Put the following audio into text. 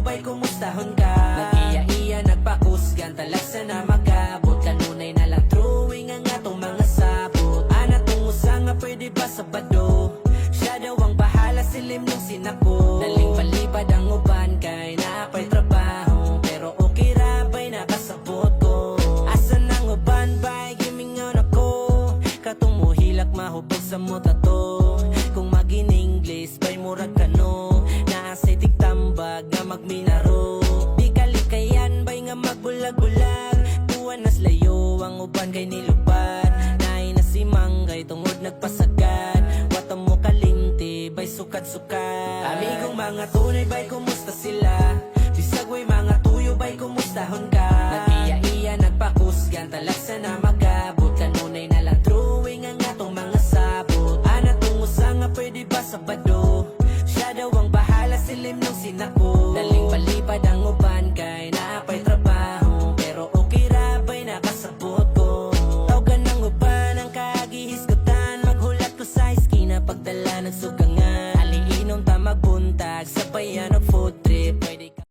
bay kumustahon ka? Nag-iya-iya nagpakusgan talagsa na magabot. Kanunay na lang drawing ang atong mga sabot. Ana tong usa nga pwede ba Sabado? Siya daw ang bahala silim nung sinako. Daling palipad ang uban kay naapay trabaho. Pero okay ra bay nakasabot ko. Asa nang uban bay gimingaw na ko. Katong muhilak mahubog sa muta to. Kung mag-in-English bay murag kano. Naasay tigtambag nga magminaro. Di kalikayan bay nga magbulag-bulag. Tuwan nas layo ang uban kay nilupad. Naay na si Manggay tungod nagpasagad. Wata mo kalimti bay sukat-sukat. Amigong mga tunay bay kumusta sila? Bisag way mga tuyo bay kumustahon ka? Nag-iya-iya nagpakusgan talagsa na magabot. Kanunay na lang drawing ang atong mga sabot. Ana tong usa nga pwede ba Sabado? Siya daw ang bahala silim nung sinako. Daling palipad ang